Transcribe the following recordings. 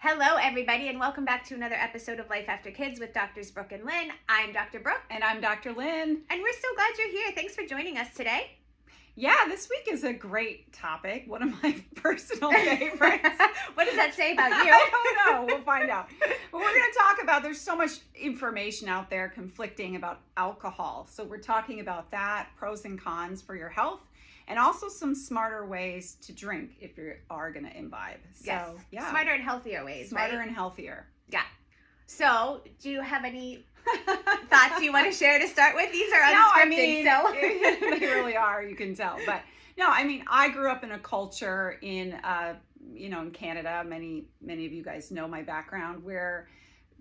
Hello, everybody, and welcome back to another episode of Life After Kids with Doctors Brooke and Lynne. I'm Dr. Brooke. And I'm Dr. Lynne. And we're so glad you're here. Thanks for joining us today. Yeah, this week is a great topic. One of my personal favorites. What does that say about you? I don't know. We'll find out. But we're going to talk about, there's so much information out there conflicting about alcohol. So we're talking about that, pros and cons for your health, and also some smarter ways to drink if you are going to imbibe. So, yes. Yeah. Smarter and healthier ways, Smarter right? and healthier. Yeah. So, do you have any thoughts you want to share to start with? These are unscripted, so. They really are, you can tell. But no, I mean, I grew up in a culture in Canada. Many of you guys know my background, where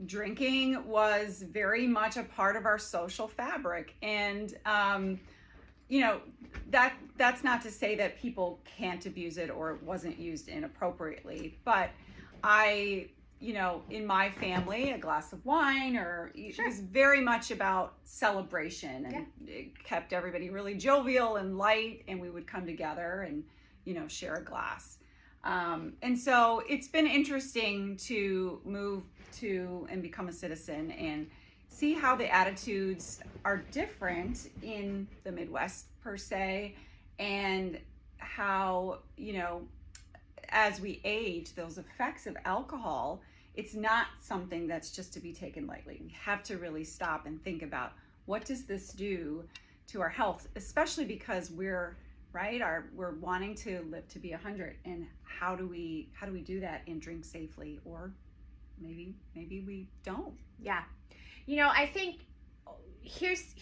drinking was very much a part of our social fabric. And, that's not to say that people can't abuse it or it wasn't used inappropriately. But in my family, a glass of wine it was very much about celebration, and it kept everybody really jovial and light, and we would come together and, share a glass. And so it's been interesting to move to and become a citizen and see how the attitudes are different in the Midwest per se, and how, as we age, those effects of alcohol, it's not something that's just to be taken lightly. We have to really stop and think about, what does this do to our health, especially because we're wanting to live to be 100, and how do we do that and drink safely, or maybe we don't. Yeah. I think here's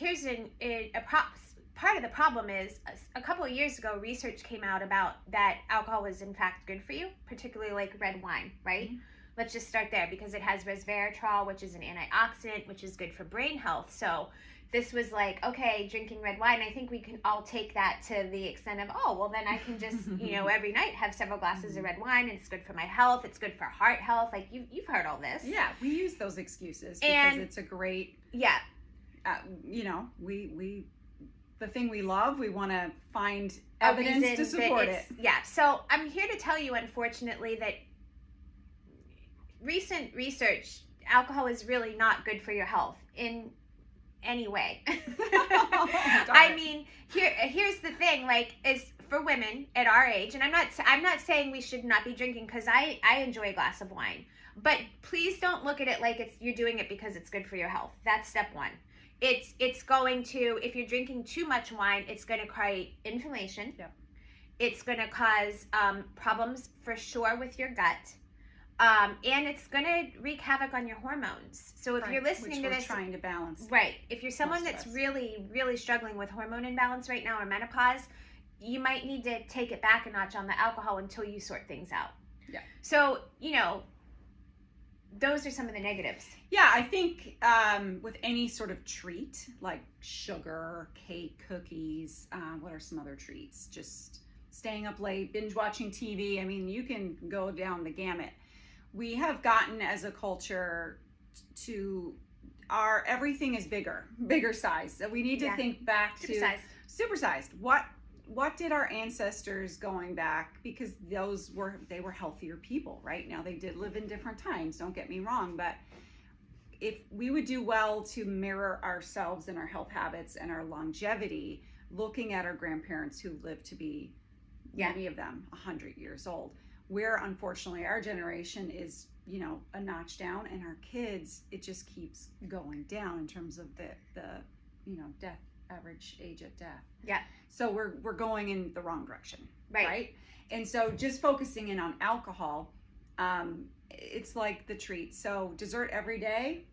part of the problem is, a couple of years ago, research came out about that alcohol was in fact good for you, particularly like red wine, right? Mm-hmm. Let's just start there, because it has resveratrol, which is an antioxidant, which is good for brain health. So this was like, okay, drinking red wine, I think we can all take that to the extent of, then I can just, every night have several glasses of red wine, and it's good for my health, it's good for heart health. Like, you've heard all this. Yeah, we use those excuses because it's a great, the thing we love, we want to find evidence to support it. Yeah, so I'm here to tell you, unfortunately, that recent research, alcohol is really not good for your health in any way. I mean, here's the thing, is for women at our age, and I'm not saying we should not be drinking, because I enjoy a glass of wine, but please don't look at it like you're doing it because it's good for your health. That's step one. It's going to, if you're drinking too much wine, it's going to create inflammation. Yep. It's going to cause problems for sure with your gut. And it's going to wreak havoc on your hormones. So if you're listening to this, trying to balance. Right. If you're someone that's really, really struggling with hormone imbalance right now, or menopause, you might need to take it back a notch on the alcohol until you sort things out. Yeah. So, those are some of the negatives. Yeah, I think with any sort of treat, like sugar, cake, cookies, what are some other treats? Just staying up late, binge watching TV. I mean, you can go down the gamut. We have gotten, as a culture, to everything is bigger size. So we need to think back to supersized. What did our ancestors going back, because they were healthier people, right? Now, they did live in different times, don't get me wrong, but if we would do well to mirror ourselves and our health habits and our longevity, looking at our grandparents who lived to be, many of them, 100 years old, where unfortunately our generation is, a notch down, and our kids, it just keeps going down in terms of the death, average age of death. Yeah. So we're going in the wrong direction. Right. And so just focusing in on alcohol, it's like the treat. So dessert every day,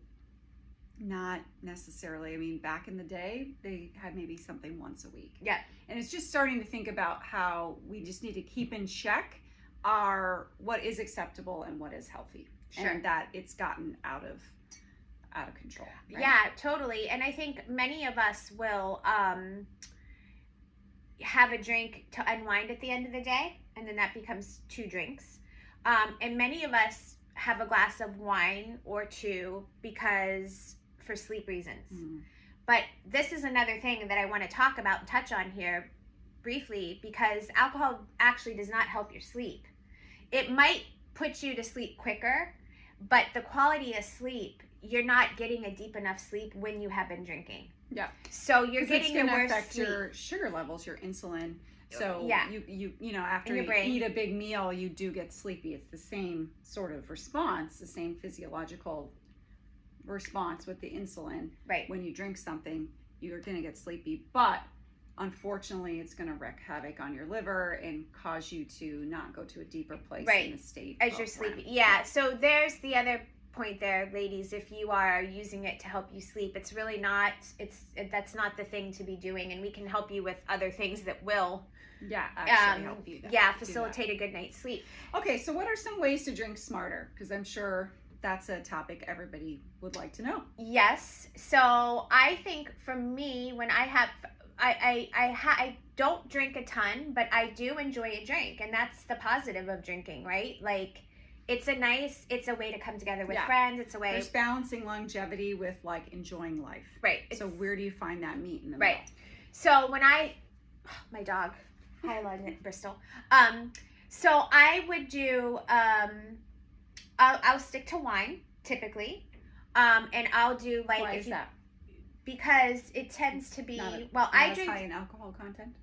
not necessarily. I mean, back in the day, they had maybe something once a week. Yeah. And it's just starting to think about how we just need to keep in check what is acceptable and what is healthy. Sure. And that it's gotten out of control. Right? Yeah, totally. And I think many of us will have a drink to unwind at the end of the day, and then that becomes 2 drinks. And many of us have a glass of wine or 2 for sleep reasons. Mm. But this is another thing that I want to talk about and touch on here briefly, because alcohol actually does not help your sleep. It might put you to sleep quicker, but the quality of sleep, you're not getting a deep enough sleep when you have been drinking. Yeah. So you're getting a worse affect sleep. your sugar levels, your insulin. So yeah. you know, after you eat a big meal, you do get sleepy. It's the same sort of response, the same physiological response with the insulin. Right. When you drink something, you're going to get sleepy, but unfortunately, it's going to wreak havoc on your liver and cause you to not go to a deeper place in the state as you're sleepy. Yeah. So there's the other point there, ladies. If you are using it to help you sleep, it's really not. That's not the thing to be doing, and we can help you with other things that will. Yeah, actually help you. Facilitate a good night's sleep. Okay, so what are some ways to drink smarter? Because I'm sure that's a topic everybody would like to know. Yes. So I think for me, when I have. I don't drink a ton, but I do enjoy a drink, and that's the positive of drinking, right? Like, it's a way to come together with friends. It's a way. There's balancing longevity with like enjoying life. Right. So where do you find that meat in the middle? Right. So when my dog, hi London, Bristol. So I would do, I'll stick to wine typically, and I'll do like. Why is that? Because it tends to be I drink high in alcohol content.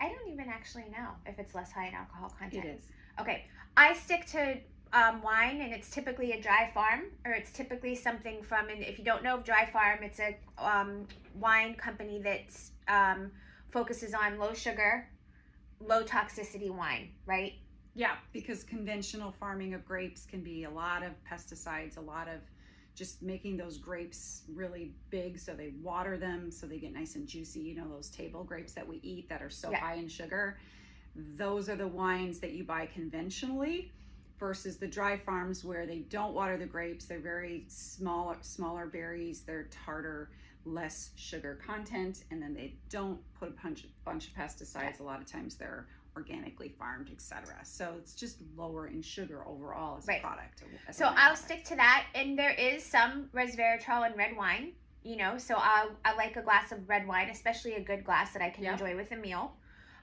I don't even actually know if it's less high in alcohol content. It is. Okay, I stick to wine, and it's typically a Dry Farm, or it's typically something from. And if you don't know of Dry Farm, it's a wine company that focuses on low sugar, low toxicity wine, right? Yeah, because conventional farming of grapes can be a lot of pesticides, a lot of just making those grapes really big, so they water them so they get nice and juicy. You know, those table grapes that we eat that are so high in sugar. Those are the wines that you buy conventionally versus the Dry Farms where they don't water the grapes. They're very smaller berries. They're tartar, less sugar content, and then they don't put a bunch of pesticides. A lot of times they're organically farmed, etc. So it's just lower in sugar overall as a product. So I'll stick to that, and there is some resveratrol in red wine, you know, so I like a glass of red wine, especially a good glass that I can enjoy with a meal.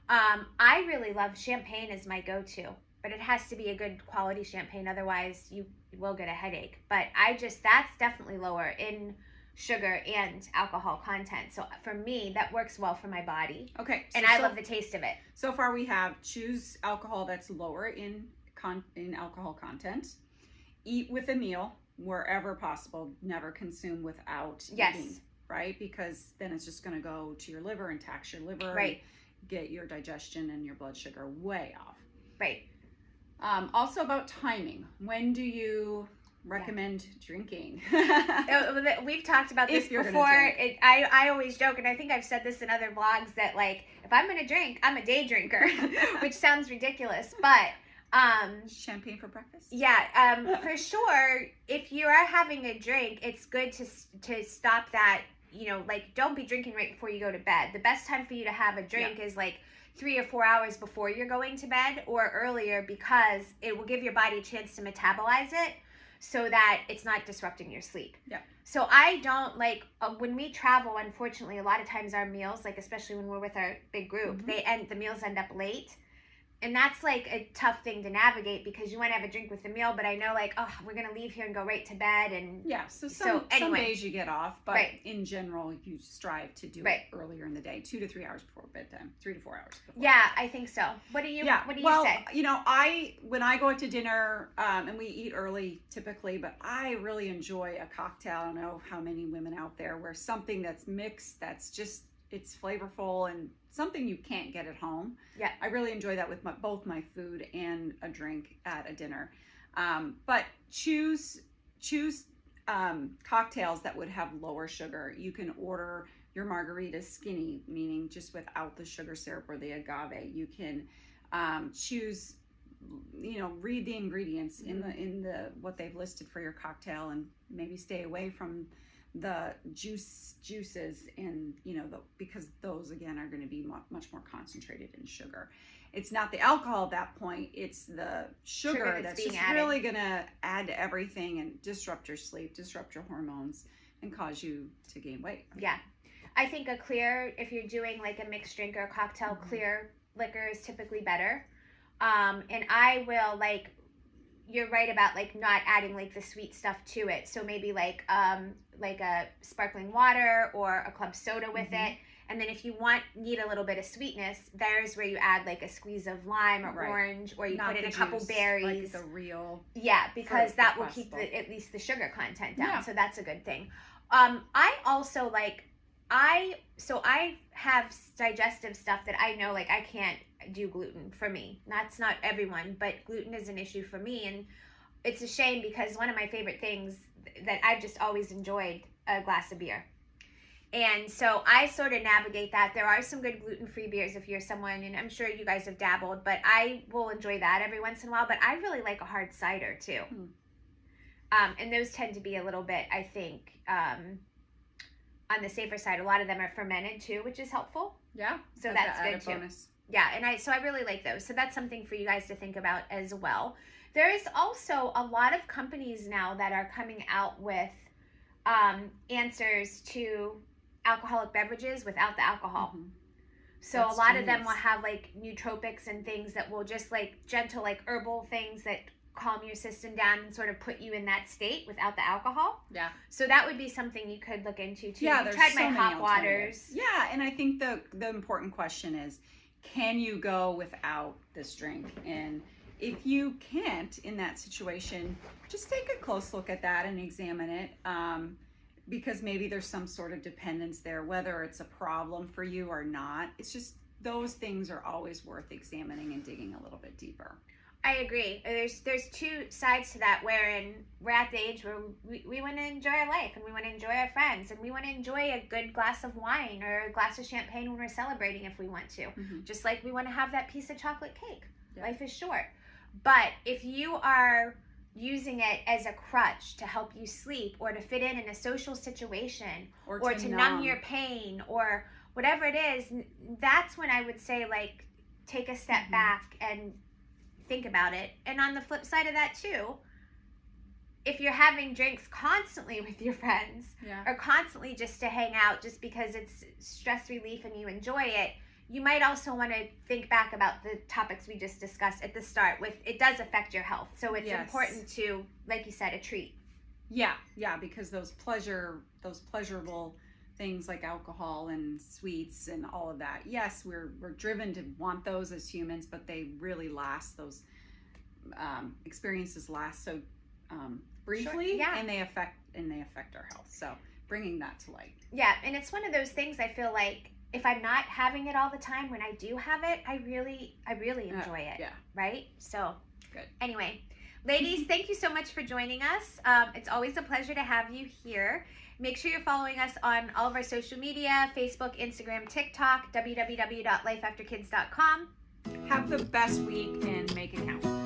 I really love champagne as my go-to, but it has to be a good quality champagne, otherwise you will get a headache. But that's definitely lower in sugar and alcohol content. So for me, that works well for my body. Okay. And I love the taste of it. So far we have choose alcohol that's lower in alcohol content. Eat with a meal wherever possible. Never consume without eating, right? Because then it's just going to go to your liver and tax your liver. Right. And get your digestion and your blood sugar way off. Right. Also about timing. When do you recommend drinking? We've talked about this before. I always joke, and I think I've said this in other vlogs, that like, if I'm gonna drink, I'm a day drinker, which sounds ridiculous, but champagne for breakfast. For sure, if you are having a drink, it's good to stop that. You know, like, don't be drinking right before you go to bed. The best time for you to have a drink is like 3 or 4 hours before you're going to bed, or earlier, because it will give your body a chance to metabolize it, so that it's not disrupting your sleep. Yeah. So I don't like, when we travel, unfortunately, a lot of times our meals, like especially when we're with our big group, the meals end up late. And that's like a tough thing to navigate, because you want to have a drink with the meal, but I know like, oh, we're going to leave here and go right to bed. And so some days you get off, but in general, you strive to do it earlier in the day, 2 to 3 hours before bedtime, 3 to 4 hours before bedtime. I think so. What do you say? You know, when I go out to dinner, and we eat early typically, but I really enjoy a cocktail. I don't know how many women out there, where something that's mixed, that's just, it's flavorful and something you can't get at home. Yeah. I really enjoy that with both my food and a drink at a dinner. But choose cocktails that would have lower sugar. You can order your margarita skinny, meaning just without the sugar syrup or the agave. You can choose, you know, read the ingredients in the what they've listed for your cocktail, and maybe stay away from the juices, and you know, because those again are going to be much more concentrated in sugar. It's not the alcohol at that point, it's the sugar that's just really going to add to everything and disrupt your sleep, disrupt your hormones, and cause you to gain weight. Yeah. I think if you're doing like a mixed drink or a cocktail, clear liquor is typically better. And I will like, you're right about like not adding like the sweet stuff to it. So maybe like a sparkling water or a club soda with it. And then if you need a little bit of sweetness, there's where you add like a squeeze of lime or orange, or you put in a couple berries. Like the real. Yeah, because that will keep at least the sugar content down. Yeah. So that's a good thing. I also like, I have digestive stuff that I know like I can't do gluten for me. That's not everyone, but gluten is an issue for me. And it's a shame because one of my favorite things that I've just always enjoyed, a glass of beer. And so I sort of navigate that. There are some good gluten-free beers if you're someone, and I'm sure you guys have dabbled, but I will enjoy that every once in a while. But I really like a hard cider too. And those tend to be a little bit, I think, on the safer side. A lot of them are fermented too, which is helpful. Yeah. So that's good too. Bonus. Yeah, and I really like those. So that's something for you guys to think about as well. There is also a lot of companies now that are coming out with answers to alcoholic beverages without the alcohol. So that's a lot of them will have like nootropics and things that will just like gentle like herbal things that calm your system down and sort of put you in that state without the alcohol. Yeah. So that would be something you could look into too. Yeah, I've tried my hot waters. Yeah, and I think the important question is, can you go without this drink? And if you can't in that situation, just take a close look at that and examine it. Because maybe there's some sort of dependence there, whether it's a problem for you or not. It's just those things are always worth examining and digging a little bit deeper. I agree. There's two sides to that, wherein we're at the age where we want to enjoy our life and we want to enjoy our friends and we want to enjoy a good glass of wine or a glass of champagne when we're celebrating if we want to. Just like we want to have that piece of chocolate cake. Yeah. Life is short. But if you are using it as a crutch to help you sleep or to fit in a social situation or to numb your pain or whatever it is, that's when I would say like take a step back and think about it. And on the flip side of that too, if you're having drinks constantly with your friends or constantly just to hang out just because it's stress relief and you enjoy it, you might also want to think back about the topics we just discussed at the start. It does affect your health. So it's important to, like you said, a treat. Yeah, because those pleasurable things like alcohol and sweets and all of that. Yes, we're driven to want those as humans, but they really last. Those experiences last so briefly, and they affect our health. So bringing that to light. Yeah, and it's one of those things I feel like if I'm not having it all the time, when I do have it, I really enjoy it. Yeah. Right? So good. Anyway, ladies, thank you so much for joining us. It's always a pleasure to have you here. Make sure you're following us on all of our social media, Facebook, Instagram, TikTok, www.lifeafterkids.com. Have the best week and make it count.